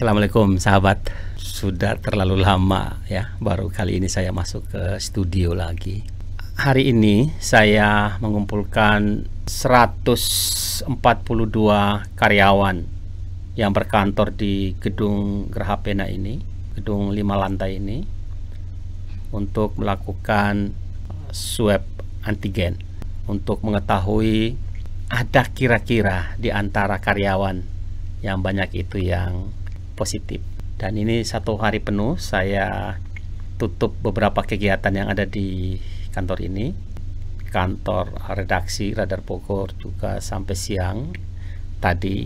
Assalamualaikum sahabat. Sudah terlalu lama ya, baru kali ini saya masuk ke studio lagi. Hari ini saya mengumpulkan 142 karyawan yang berkantor di gedung Geraha Pena ini, gedung 5 lantai ini, untuk melakukan swab antigen untuk mengetahui ada kira-kira di antara karyawan yang banyak itu yang positif. Dan ini 1 hari penuh saya tutup beberapa kegiatan yang ada di kantor ini. Kantor redaksi Radar Bogor juga sampai siang tadi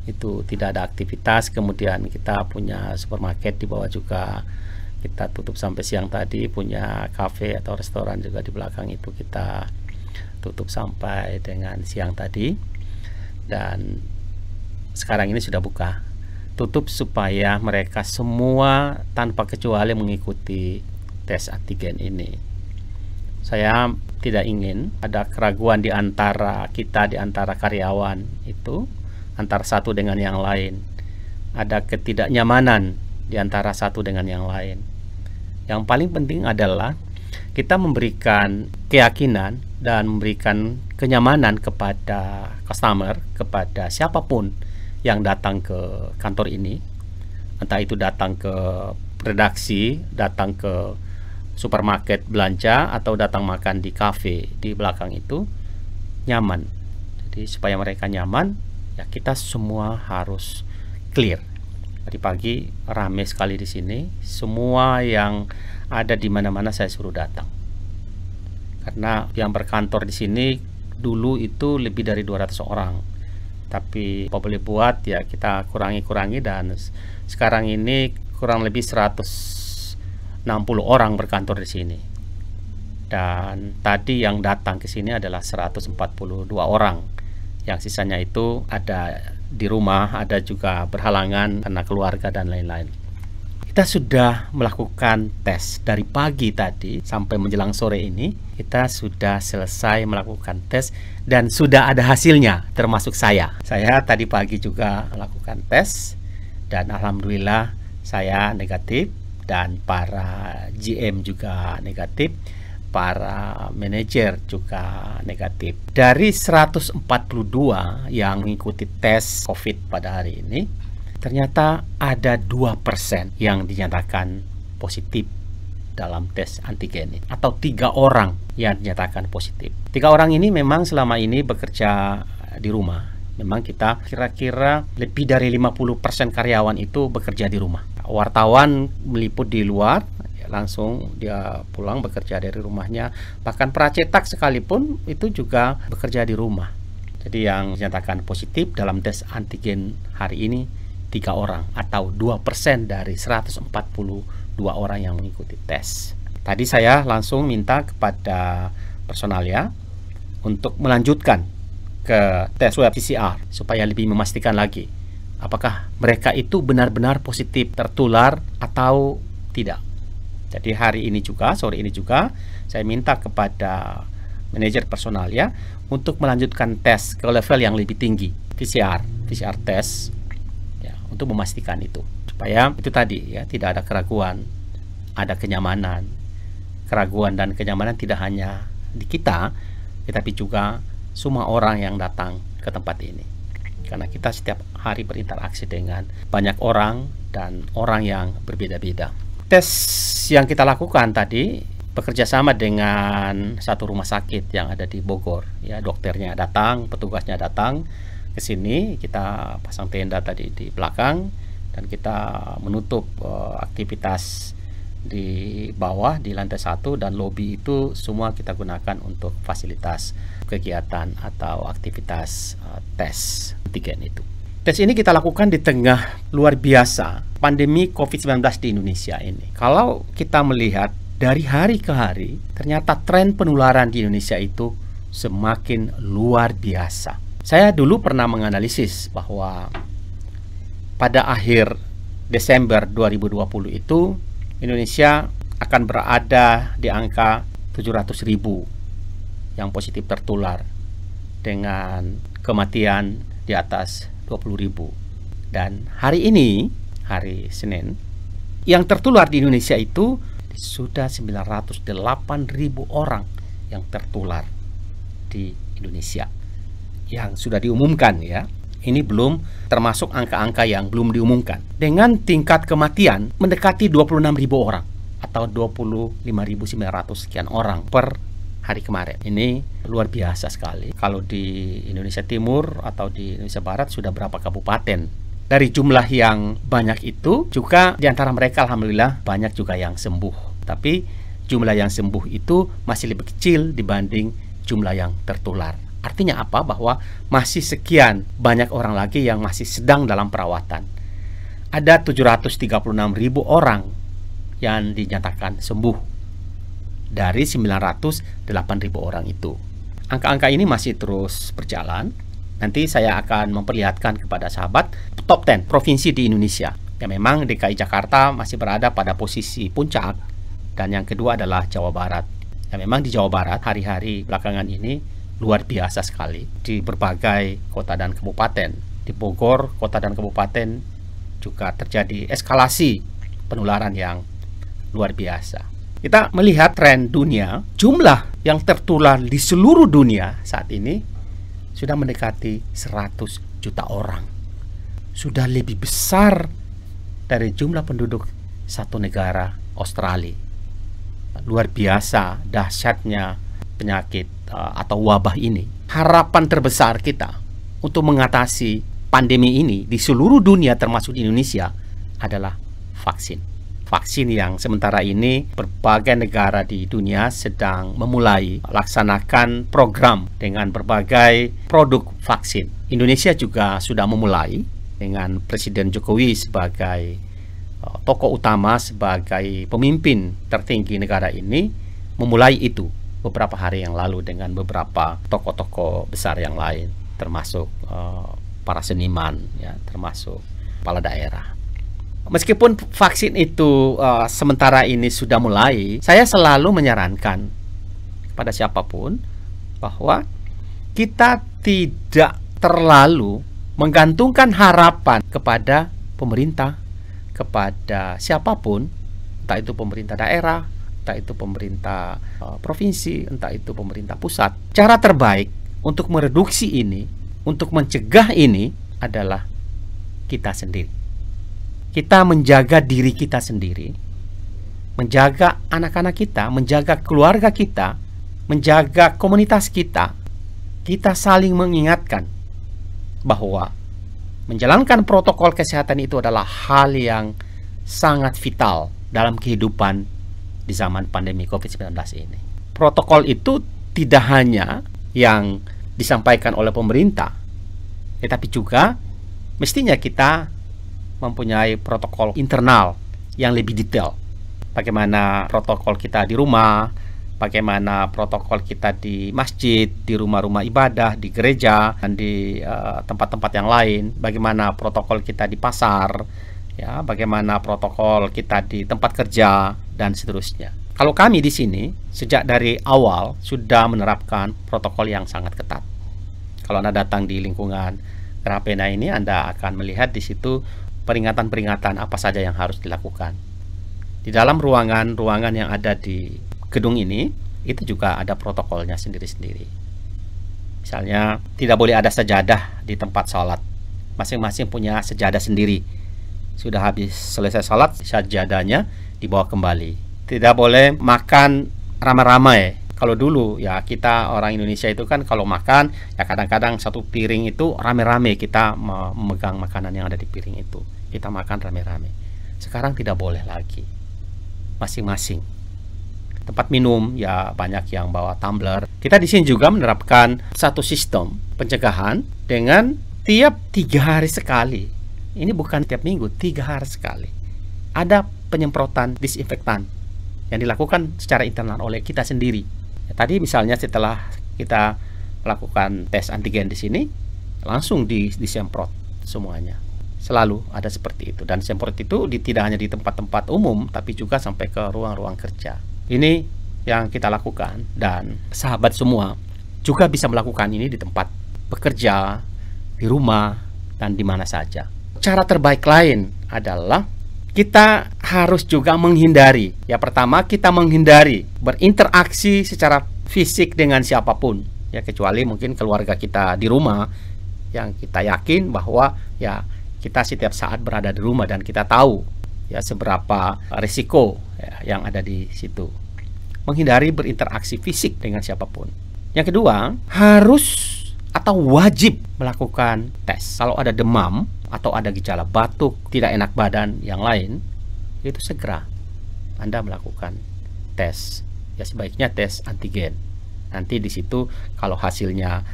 itu tidak ada aktivitas. Kemudian kita punya supermarket di bawah juga kita tutup sampai siang tadi. Punya kafe atau restoran juga di belakang itu kita tutup sampai dengan siang tadi. Dan sekarang ini sudah buka tutup supaya mereka semua tanpa kecuali mengikuti tes antigen ini. Saya tidak ingin ada keraguan di antara kita, di antara karyawan itu, antara satu dengan yang lain. Ada ketidaknyamanan di antara satu dengan yang lain. Yang paling penting adalah kita memberikan keyakinan dan memberikan kenyamanan kepada customer, kepada siapapun yang datang ke kantor ini, entah itu datang ke redaksi, datang ke supermarket belanja, atau datang makan di kafe di belakang itu, nyaman. Jadi supaya mereka nyaman, ya kita semua harus clear. Tadi pagi rame sekali di sini, semua yang ada di mana-mana saya suruh datang. Karena yang berkantor di sini dulu itu lebih dari 200 orang. Tapi apa boleh buat ya, kita kurangi dan sekarang ini kurang lebih 160 orang berkantor di sini. Dan tadi yang datang ke sini adalah 142 orang. Yang sisanya itu ada di rumah, ada juga berhalangan karena keluarga dan lain-lain. Kita sudah melakukan tes dari pagi tadi sampai menjelang sore ini. Kita sudah selesai melakukan tes dan sudah ada hasilnya, termasuk saya. Saya tadi pagi juga melakukan tes dan alhamdulillah saya negatif, dan para GM juga negatif, para manajer juga negatif. Dari 142 yang mengikuti tes COVID pada hari ini, ternyata ada 2% yang dinyatakan positif dalam tes antigen ini, atau 3 orang yang dinyatakan positif. 3 orang ini memang selama ini bekerja di rumah. Memang kita kira-kira lebih dari 50% karyawan itu bekerja di rumah. Wartawan meliput di luar, langsung dia pulang bekerja dari rumahnya. Bahkan pracetak sekalipun itu juga bekerja di rumah. Jadi yang dinyatakan positif dalam tes antigen hari ini 3 orang, atau 2% dari 142 orang yang mengikuti tes. Tadi saya langsung minta kepada personalia untuk melanjutkan ke tes swab PCR supaya lebih memastikan lagi apakah mereka itu benar-benar positif tertular atau tidak. Jadi hari ini juga, sore ini juga, saya minta kepada manajer personalia untuk melanjutkan tes ke level yang lebih tinggi, PCR tes, untuk memastikan itu, supaya itu tadi ya, tidak ada keraguan, ada kenyamanan. Keraguan dan kenyamanan tidak hanya di kita, tetapi juga semua orang yang datang ke tempat ini, karena kita setiap hari berinteraksi dengan banyak orang dan orang yang berbeda-beda. Tes yang kita lakukan tadi bekerja sama dengan satu rumah sakit yang ada di Bogor ya. Dokternya datang, petugasnya datang ke sini, kita pasang tenda tadi di belakang, dan kita menutup aktivitas di bawah di lantai 1, dan lobi itu semua kita gunakan untuk fasilitas kegiatan atau aktivitas tes antigen itu. Tes ini kita lakukan di tengah luar biasa pandemi COVID-19 di Indonesia ini. Kalau kita melihat dari hari ke hari, ternyata tren penularan di Indonesia itu semakin luar biasa. Saya dulu pernah menganalisis bahwa pada akhir Desember 2020 itu Indonesia akan berada di angka 700.000 yang positif tertular, dengan kematian di atas 20.000. Dan hari hari Senin, yang tertular di Indonesia itu sudah 908.000 orang yang tertular di Indonesia yang sudah diumumkan ya. Ini belum termasuk angka-angka yang belum diumumkan. Dengan tingkat kematian mendekati 26.000 orang atau 25.900 sekian orang per hari kemarin. Ini luar biasa sekali. Kalau di Indonesia Timur atau di Indonesia Barat sudah berapa kabupaten. Dari jumlah yang banyak itu juga di antara mereka alhamdulillah banyak juga yang sembuh. Tapi jumlah yang sembuh itu masih lebih kecil dibanding jumlah yang tertular. Artinya apa? Bahwa masih sekian banyak orang lagi yang masih sedang dalam perawatan. Ada 736.000 orang yang dinyatakan sembuh dari 908.000 orang itu. Angka-angka ini masih terus berjalan. Nanti saya akan memperlihatkan kepada sahabat top 10 provinsi di Indonesia. Ya, memang DKI Jakarta masih berada pada posisi puncak, dan yang kedua adalah Jawa Barat. Ya, memang di Jawa Barat hari-hari belakangan ini luar biasa sekali di berbagai kota dan kabupaten. Di Bogor, kota dan kabupaten juga terjadi eskalasi penularan yang luar biasa. Kita melihat tren dunia, jumlah yang tertular di seluruh dunia saat ini sudah mendekati 100 juta orang. Sudah lebih besar dari jumlah penduduk satu negara Australia. Luar biasa dahsyatnya penyakit atau wabah ini. Harapan terbesar kita untuk mengatasi pandemi ini di seluruh dunia termasuk di Indonesia adalah vaksin. Vaksin yang sementara ini berbagai negara di dunia sedang memulai laksanakan program dengan berbagai produk vaksin. Indonesia juga sudah memulai dengan Presiden Jokowi sebagai tokoh utama, sebagai pemimpin tertinggi negara ini, memulai itu beberapa hari yang lalu dengan beberapa tokoh-tokoh besar yang lain, termasuk para seniman, ya, termasuk kepala daerah. Meskipun vaksin itu sementara ini sudah mulai, saya selalu menyarankan kepada siapapun bahwa kita tidak terlalu menggantungkan harapan kepada pemerintah, kepada siapapun, entah itu pemerintah daerah, entah itu pemerintah provinsi, entah itu pemerintah pusat. Cara terbaik untuk mereduksi ini, untuk mencegah ini adalah kita sendiri. Kita menjaga diri kita sendiri, menjaga anak-anak kita, menjaga keluarga kita, menjaga komunitas kita. Kita saling mengingatkan bahwa menjalankan protokol kesehatan itu adalah hal yang sangat vital dalam kehidupan di zaman pandemi COVID-19 ini. Protokol itu tidak hanya yang disampaikan oleh pemerintah, tetapi juga mestinya kita mempunyai protokol internal yang lebih detail. Bagaimana protokol kita di rumah, bagaimana protokol kita di masjid, di rumah-rumah ibadah, di gereja, dan di tempat-tempat yang lain. Bagaimana protokol kita di pasar, ya, bagaimana protokol kita di tempat kerja, dan seterusnya. Kalau kami di sini sejak dari awal sudah menerapkan protokol yang sangat ketat. Kalau Anda datang di lingkungan Grapena ini, Anda akan melihat di situ peringatan-peringatan apa saja yang harus dilakukan. Di dalam ruangan-ruangan yang ada di gedung ini, itu juga ada protokolnya sendiri-sendiri. Misalnya, tidak boleh ada sajadah di tempat sholat. Masing-masing punya sejadah sendiri. Sudah habis selesai sholat, sajadahnya dibawa kembali. Tidak boleh makan ramai-ramai. Kalau dulu ya kita orang Indonesia itu kan kalau makan ya kadang-kadang satu piring itu rame-rame, kita memegang makanan yang ada di piring itu. Kita makan rame-rame. Sekarang tidak boleh lagi. Masing-masing. Tempat minum ya banyak yang bawa tumbler. Kita di sini juga menerapkan satu sistem pencegahan dengan tiap 3 hari sekali. Ini bukan tiap minggu, 3 hari sekali. Ada penyemprotan disinfektan yang dilakukan secara internal oleh kita sendiri. Ya, tadi misalnya setelah kita melakukan tes antigen di sini, langsung disemprot semuanya. Selalu ada seperti itu. Dan semprot itu tidak hanya di tempat-tempat umum, tapi juga sampai ke ruang-ruang kerja. Ini yang kita lakukan, dan sahabat semua juga bisa melakukan ini di tempat bekerja, di rumah, dan di mana saja. Cara terbaik lain adalah kita harus juga menghindari. Ya, pertama kita menghindari berinteraksi secara fisik dengan siapapun. Ya, kecuali mungkin keluarga kita di rumah yang kita yakin bahwa ya kita setiap saat berada di rumah dan kita tahu ya seberapa risiko ya, yang ada di situ. Menghindari berinteraksi fisik dengan siapapun. Yang kedua, harus atau wajib melakukan tes. Kalau ada demam atau ada gejala batuk, tidak enak badan yang lain, itu segera Anda melakukan tes. Ya, sebaiknya tes antigen. Nanti di situ kalau hasilnya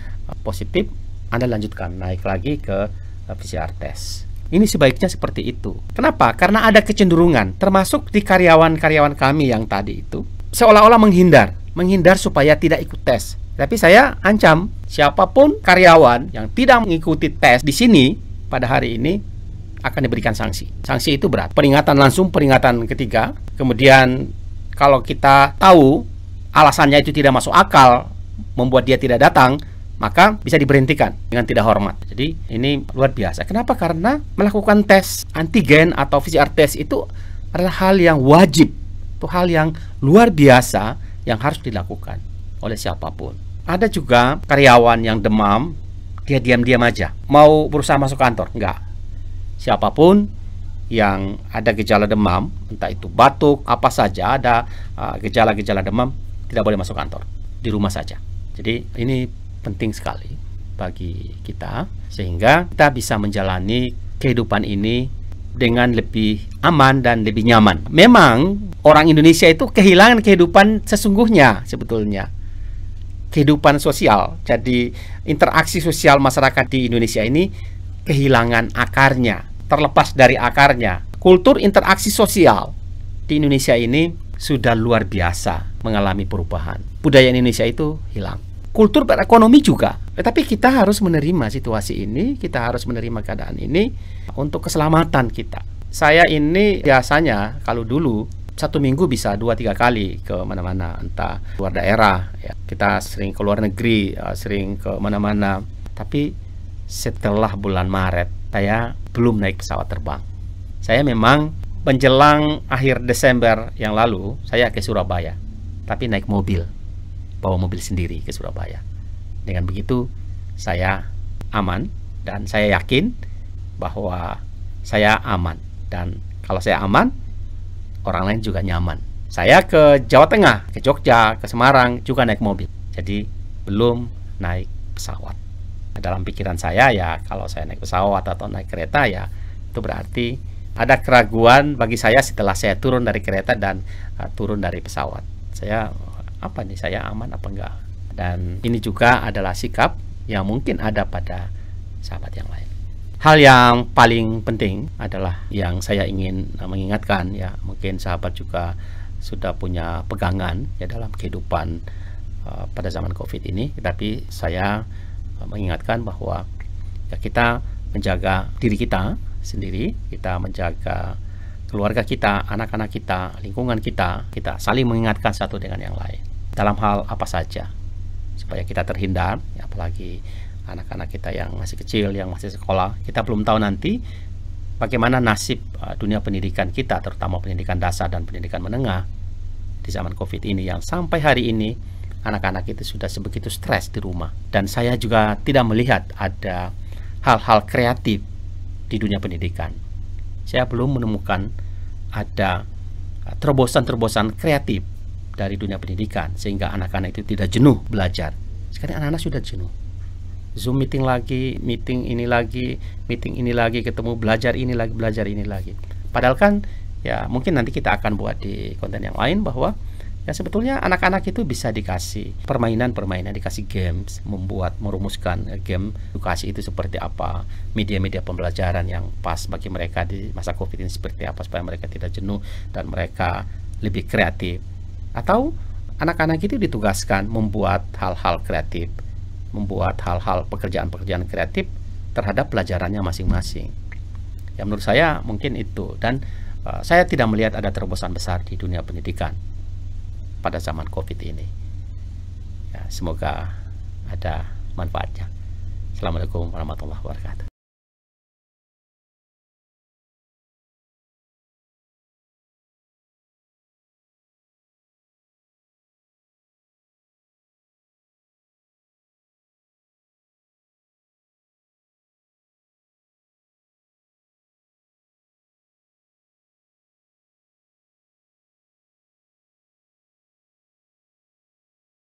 positif, Anda lanjutkan naik lagi ke PCR test. Ini sebaiknya seperti itu. Kenapa? Karena ada kecenderungan, termasuk di karyawan-karyawan kami yang tadi itu, seolah-olah menghindar supaya tidak ikut tes. Tapi saya ancam siapapun karyawan yang tidak mengikuti tes di sini pada hari ini akan diberikan sanksi. Sanksi itu berat. Peringatan langsung, peringatan ketiga. Kemudian kalau kita tahu alasannya itu tidak masuk akal, membuat dia tidak datang, maka bisa diberhentikan dengan tidak hormat. Jadi ini luar biasa. Kenapa? Karena melakukan tes antigen atau PCR test itu adalah hal yang wajib. Itu hal yang luar biasa yang harus dilakukan oleh siapapun. Ada juga karyawan yang demam, dia diam-diam aja, mau berusaha masuk kantor. Enggak. Siapapun yang ada gejala demam, entah itu batuk, apa saja, ada gejala-gejala demam, tidak boleh masuk kantor, di rumah saja. Jadi ini penting sekali bagi kita, sehingga kita bisa menjalani kehidupan ini dengan lebih aman dan lebih nyaman. Memang orang Indonesia itu kehilangan kehidupan sesungguhnya sebetulnya. Kehidupan sosial, jadi interaksi sosial masyarakat di Indonesia ini kehilangan akarnya, terlepas dari akarnya. Kultur interaksi sosial di Indonesia ini sudah luar biasa mengalami perubahan. Budaya Indonesia itu hilang. Kultur berekonomi juga. Tetapi kita harus menerima situasi ini, kita harus menerima keadaan ini untuk keselamatan kita. Saya ini biasanya kalau dulu 1 minggu bisa 2-3 kali ke mana-mana, entah luar daerah ya. Kita sering ke luar negeri, sering ke mana-mana. Tapi setelah bulan Maret saya belum naik pesawat terbang. Saya memang menjelang akhir Desember yang lalu saya ke Surabaya, tapi naik mobil, bawa mobil sendiri ke Surabaya. Dengan begitu saya aman dan saya yakin bahwa saya aman, dan kalau saya aman, orang lain juga nyaman. Saya ke Jawa Tengah, ke Jogja, ke Semarang juga naik mobil. Jadi belum naik pesawat. Dalam pikiran saya ya, kalau saya naik pesawat atau naik kereta ya, itu berarti ada keraguan bagi saya setelah saya turun dari kereta dan turun dari pesawat. Saya apa nih, saya aman apa enggak? Dan ini juga adalah sikap yang mungkin ada pada sahabat yang lain. Hal yang paling penting adalah yang saya ingin mengingatkan ya, mungkin sahabat juga sudah punya pegangan ya dalam kehidupan pada zaman COVID ini, tapi saya mengingatkan bahwa ya, kita menjaga diri kita sendiri, kita menjaga keluarga kita, anak-anak kita, lingkungan kita, kita saling mengingatkan satu dengan yang lain dalam hal apa saja supaya kita terhindar ya, apalagi anak-anak kita yang masih kecil, yang masih sekolah. Kita belum tahu nanti bagaimana nasib dunia pendidikan kita, terutama pendidikan dasar dan pendidikan menengah di zaman COVID ini, yang sampai hari ini anak-anak itu sudah sebegitu stres di rumah. Dan saya juga tidak melihat ada hal-hal kreatif di dunia pendidikan. Saya belum menemukan ada terobosan-terobosan kreatif dari dunia pendidikan sehingga anak-anak itu tidak jenuh belajar. Sekarang anak-anak sudah jenuh. Zoom meeting lagi, meeting ini lagi, ketemu belajar ini lagi, belajar ini lagi. Padahal kan ya mungkin nanti kita akan buat di konten yang lain bahwa ya sebetulnya anak-anak itu bisa dikasih permainan-permainan, dikasih games, merumuskan game edukasi itu seperti apa, media-media pembelajaran yang pas bagi mereka di masa COVID ini seperti apa supaya mereka tidak jenuh dan mereka lebih kreatif. Atau anak-anak itu ditugaskan membuat hal-hal kreatif, membuat hal-hal pekerjaan-pekerjaan kreatif terhadap pelajarannya masing-masing. Ya menurut saya mungkin itu, dan saya tidak melihat ada terobosan besar di dunia pendidikan pada zaman COVID ini. Ya, semoga ada manfaatnya. Assalamualaikum warahmatullahi wabarakatuh.